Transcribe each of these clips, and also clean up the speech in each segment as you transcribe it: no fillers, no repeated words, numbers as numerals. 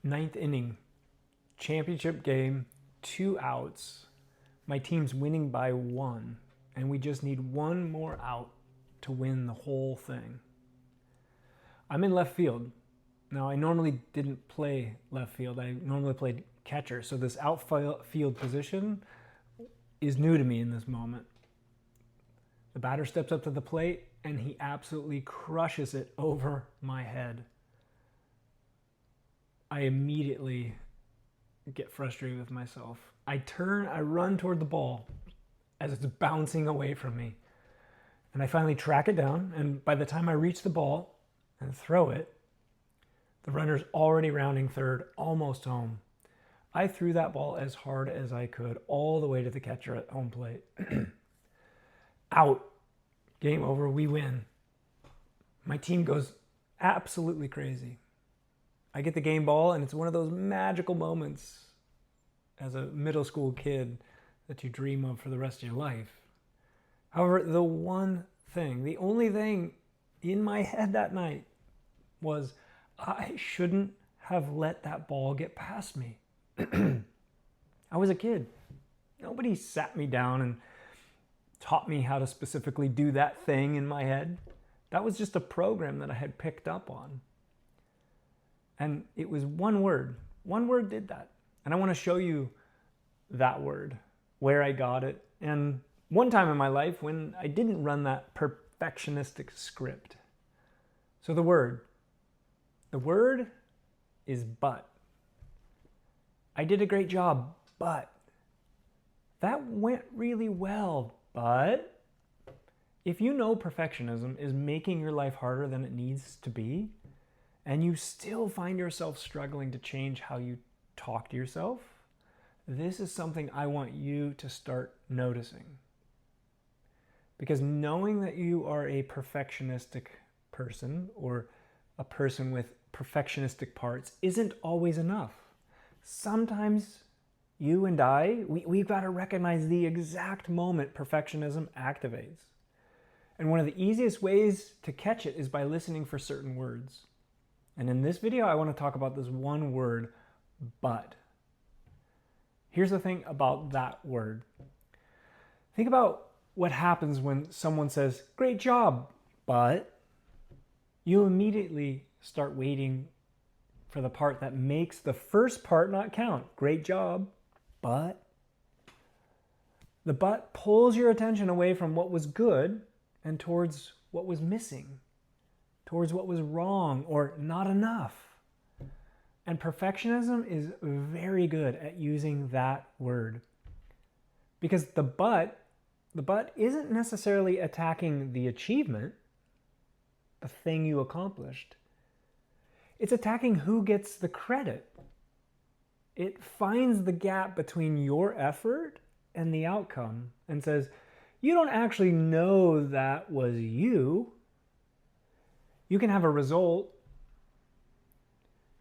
Ninth inning, championship game, 2 outs. My team's winning by 1, and we just need 1 more out to win the whole thing. I'm in left field. Now, I normally didn't play left field. I normally played catcher, so this outfield position is new to me in this moment. The batter steps up to the plate, and he absolutely crushes it over my head. I immediately get frustrated with myself. I run toward the ball as it's bouncing away from me. And I finally track it down, and by the time I reach the ball and throw it, the runner's already rounding third, almost home. I threw that ball as hard as I could, all the way to the catcher at home plate. Out. Game over, we win. My team goes absolutely crazy. I get the game ball, and it's one of those magical moments as a middle school kid that you dream of for the rest of your life. However, the only thing in my head that night was I shouldn't have let that ball get past me. I was a kid. Nobody sat me down and taught me how to specifically do that thing in my head. That was just a program that I had picked up on. And it was one word. One word did that. And I want to show you that word, where I got it, and one time in my life when I didn't run that perfectionistic script. So the word is but. I did a great job, but. That went really well, but. If you know perfectionism is making your life harder than it needs to be, and you still find yourself struggling to change how you talk to yourself, this is something I want you to start noticing. Because knowing that you are a perfectionistic person or a person with perfectionistic parts isn't always enough. Sometimes you and we've got to recognize the exact moment perfectionism activates. And one of the easiest ways to catch it is by listening for certain words. And in this video, I want to talk about this one word, but. Here's the thing about that word. Think about what happens when someone says, "Great job, but." You immediately start waiting for the part that makes the first part not count. Great job, but. The but pulls your attention away from what was good and towards what was missing, towards what was wrong or not enough. And perfectionism is very good at using that word. Because the but isn't necessarily attacking the achievement, the thing you accomplished. It's attacking who gets the credit. It finds the gap between your effort and the outcome and says, you don't actually know that was you. You can have a result.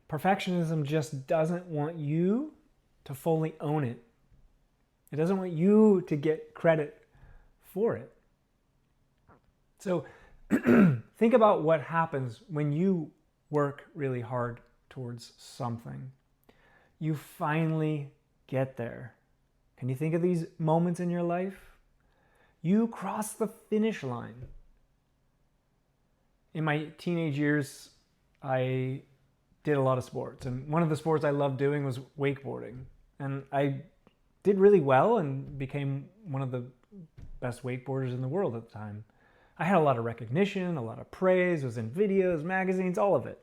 Perfectionism just doesn't want you to fully own it. It doesn't want you to get credit for it. So think about what happens when you work really hard towards something. You finally get there. Can you think of these moments in your life? You cross the finish line. In my teenage years, I did a lot of sports. And one of the sports I loved doing was wakeboarding. And I did really well and became one of the best wakeboarders in the world at the time. I had a lot of recognition, a lot of praise, was in videos, magazines, all of it.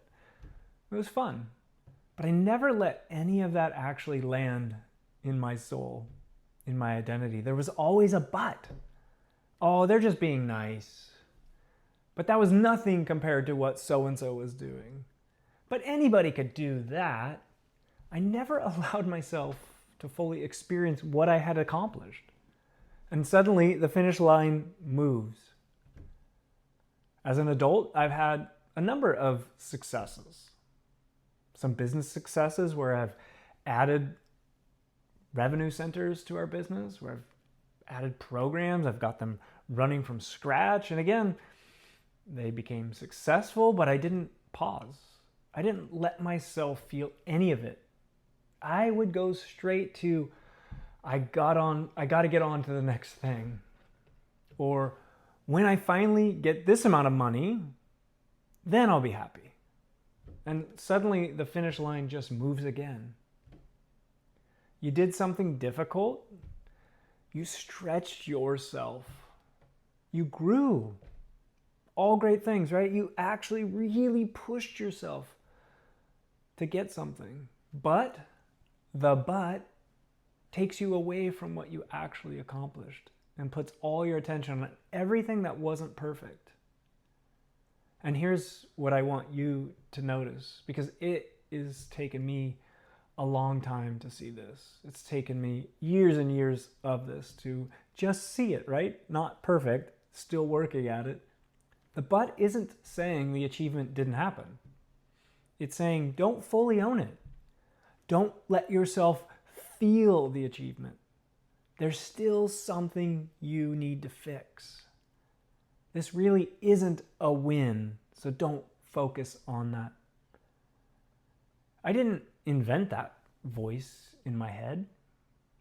It was fun. But I never let any of that actually land in my soul, in my identity. There was always a but. Oh, they're just being nice. But that was nothing compared to what so-and-so was doing. But anybody could do that. I never allowed myself to fully experience what I had accomplished. And suddenly the finish line moves. As an adult, I've had a number of successes. Some business successes where I've added revenue centers to our business, where I've added programs, I've got them running from scratch. And again, they became successful, but I didn't pause. I didn't let myself feel any of it. I would go straight to, I got to get on to the next thing. Or when I finally get this amount of money, then I'll be happy. And suddenly the finish line just moves again. You did something difficult. You stretched yourself. You grew. All great things, right? You actually really pushed yourself to get something. But the but takes you away from what you actually accomplished and puts all your attention on everything that wasn't perfect. And here's what I want you to notice, because it is taken me a long time to see this. It's taken me years and years of this to just see it, right? Not perfect, still working at it. The but isn't saying the achievement didn't happen. It's saying don't fully own it. Don't let yourself feel the achievement. There's still something you need to fix. This really isn't a win, so don't focus on that. I didn't invent that voice in my head.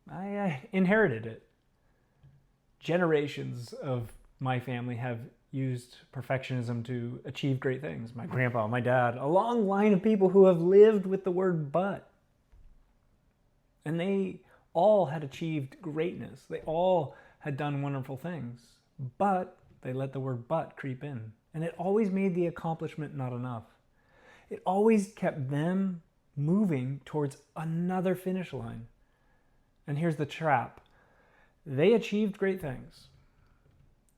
I inherited it. Generations of my family have used perfectionism to achieve great things. My grandpa, my dad, a long line of people who have lived with the word but. And they all had achieved greatness. They all had done wonderful things. But they let the word but creep in. And it always made the accomplishment not enough. It always kept them moving towards another finish line. And here's the trap. They achieved great things,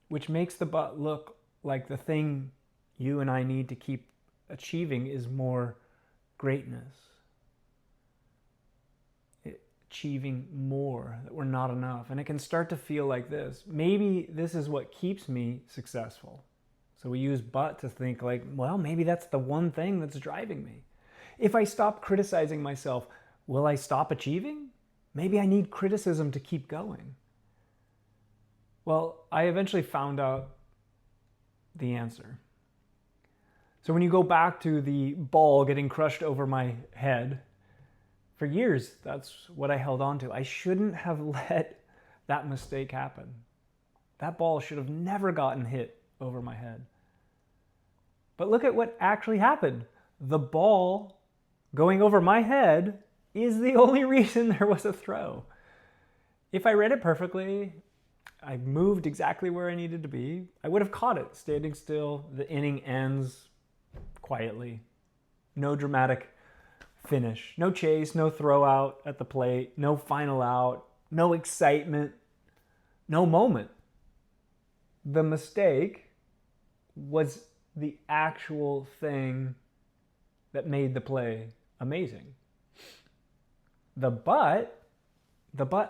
which makes the but look like the thing you and I need to keep achieving is more greatness. Achieving more, that we're not enough. And it can start to feel like this. Maybe this is what keeps me successful. So we use but to think like, well, maybe that's the one thing that's driving me. If I stop criticizing myself, will I stop achieving? Maybe I need criticism to keep going. Well, I eventually found out the answer. So when you go back to the ball getting crushed over my head, for years, that's what I held on to. I shouldn't have let that mistake happen. That ball should have never gotten hit over my head. But look at what actually happened. The ball going over my head is the only reason there was a throw. If I read it perfectly, I moved exactly where I needed to be, I would have caught it standing still. The inning ends quietly. No dramatic finish. No chase, no throw out at the plate, no final out, no excitement, no moment. The mistake was the actual thing that made the play amazing. The but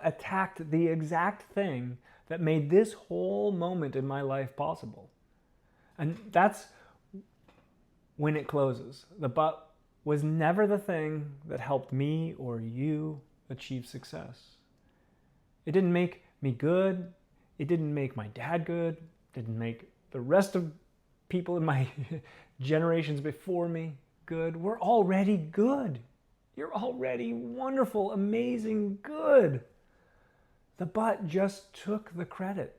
attacked the exact thing that made this whole moment in my life possible. And that's when it closes. The but was never the thing that helped me or you achieve success. It didn't make me good. It didn't make my dad good. It didn't make the rest of people in my generations before me good. We're already good. You're already wonderful, amazing, good. The but just took the credit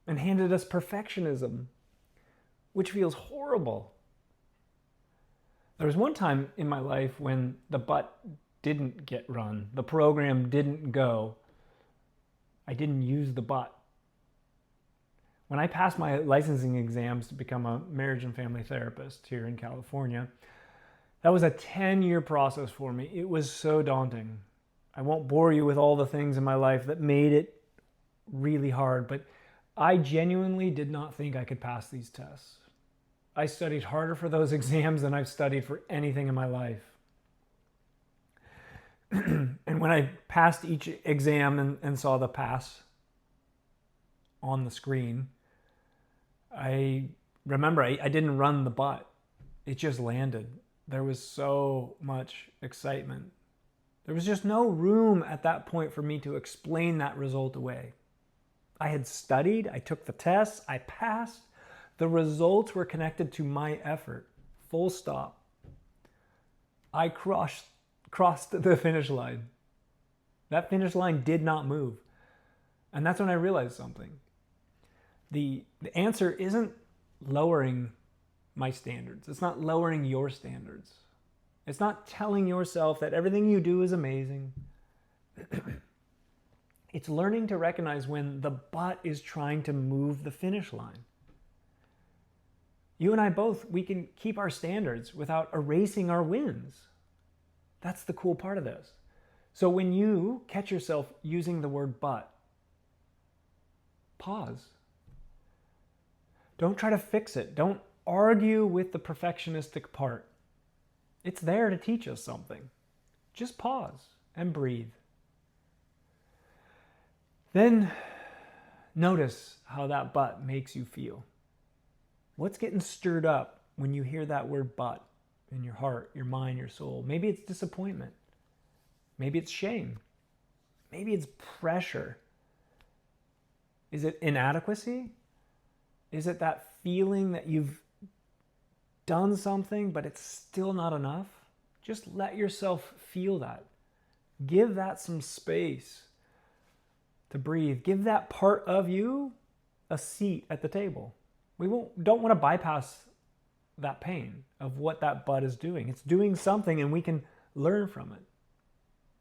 and handed us perfectionism, which feels horrible. There was one time in my life when the but didn't get run. The program didn't go. I didn't use the but. When I passed my licensing exams to become a marriage and family therapist here in California, that was a 10-year process for me. It was so daunting. I won't bore you with all the things in my life that made it really hard, but I genuinely did not think I could pass these tests. I studied harder for those exams than I've studied for anything in my life. And when I passed each exam and saw the pass on the screen, I remember I didn't run the but. It just landed. There was so much excitement. There was just no room at that point for me to explain that result away. I had studied, I took the tests, I passed. The results were connected to my effort, full stop. I crossed the finish line. That finish line did not move. And that's when I realized something. The answer isn't lowering my standards. It's not lowering your standards. It's not telling yourself that everything you do is amazing. It's learning to recognize when the but is trying to move the finish line. You and I both, we can keep our standards without erasing our wins. That's the cool part of this. So when you catch yourself using the word but, pause. Don't try to fix it. Don't argue with the perfectionistic part. It's there to teach us something. Just pause and breathe. Then notice how that but makes you feel. What's getting stirred up when you hear that word but in your heart, your mind, your soul? Maybe it's disappointment. Maybe it's shame. Maybe it's pressure. Is it inadequacy? Is it that feeling that you've done something but it's still not enough? Just let yourself feel that. Give that some space to breathe. Give that part of you a seat at the table. We don't want to bypass that pain of what that but is doing. It's doing something and we can learn from it.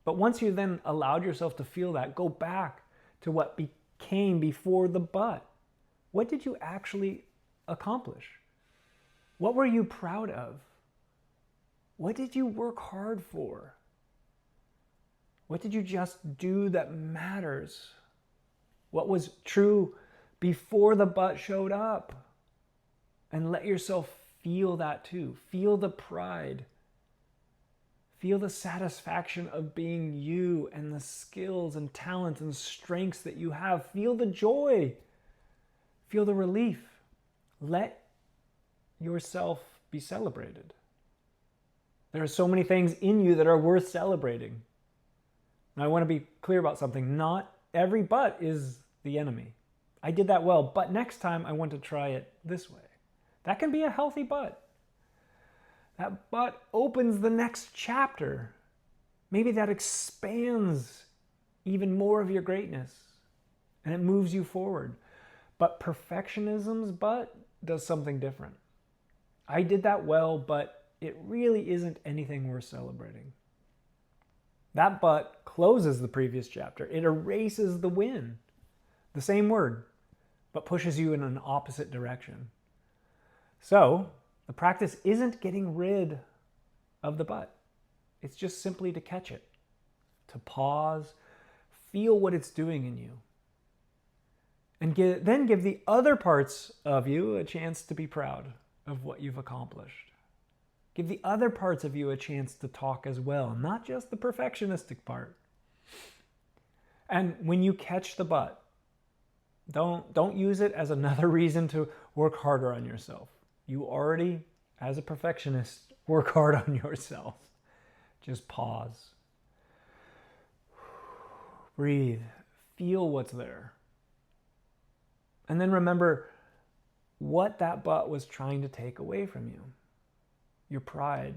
But once you then allowed yourself to feel that, go back to what became before the but. What did you actually accomplish? What were you proud of? What did you work hard for? What did you just do that matters? What was true before the but showed up? And let yourself feel that too. Feel the pride. Feel the satisfaction of being you and the skills and talents and strengths that you have. Feel the joy. Feel the relief. Let yourself be celebrated. There are so many things in you that are worth celebrating. Now, I want to be clear about something. Not every but is the enemy. I did that well, but next time I want to try it this way. That can be a healthy but. That but opens the next chapter. Maybe that expands even more of your greatness and it moves you forward. But perfectionism's but does something different. I did that well, but it really isn't anything worth celebrating. That but closes the previous chapter. It erases the win. The same word, but pushes you in an opposite direction. So, the practice isn't getting rid of the but. It's just simply to catch it, to pause, feel what it's doing in you, and then give the other parts of you a chance to be proud of what you've accomplished. Give the other parts of you a chance to talk as well, not just the perfectionistic part. And when you catch the but, don't use it as another reason to work harder on yourself. You already, as a perfectionist, work hard on yourself. Just pause. Breathe. Feel what's there. And then remember what that but was trying to take away from you. Your pride,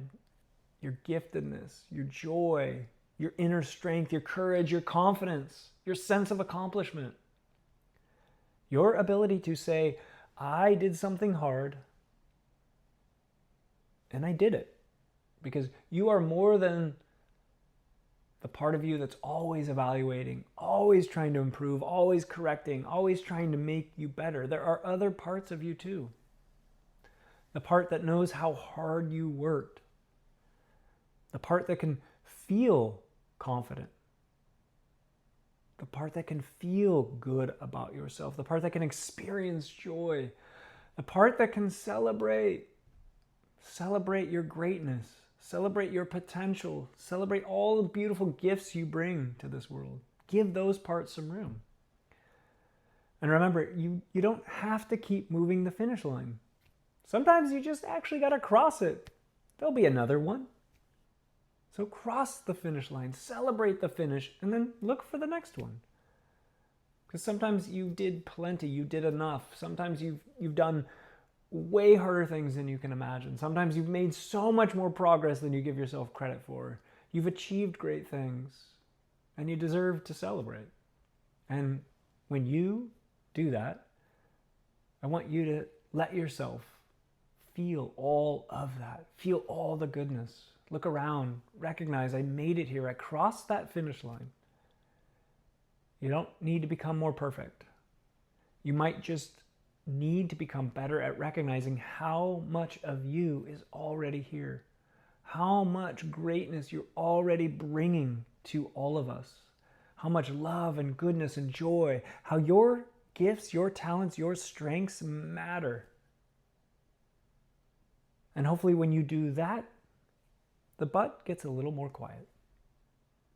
your giftedness, your joy, your inner strength, your courage, your confidence, your sense of accomplishment. Your ability to say, I did something hard, and I did it. Because you are more than the part of you that's always evaluating, always trying to improve, always correcting, always trying to make you better. There are other parts of you too. The part that knows how hard you worked. The part that can feel confident. The part that can feel good about yourself. The part that can experience joy. The part that can celebrate. Celebrate your greatness. Celebrate your potential. Celebrate all the beautiful gifts you bring to this world. Give those parts some room. And remember, you don't have to keep moving the finish line. Sometimes you just actually got to cross it. There'll be another one. So cross the finish line, celebrate the finish, and then look for the next one. Because sometimes you did plenty, you did enough. Sometimes you've done way harder things than you can imagine. Sometimes you've made so much more progress than you give yourself credit for. You've achieved great things, and you deserve to celebrate. And when you do that, I want you to let yourself feel all of that. Feel all the goodness. Look around. Recognize I made it here. I crossed that finish line. You don't need to become more perfect. You might just need to become better at recognizing how much of you is already here. How much greatness you're already bringing to all of us. How much love and goodness and joy. How your gifts, your talents, your strengths matter. And hopefully when you do that, the butt gets a little more quiet.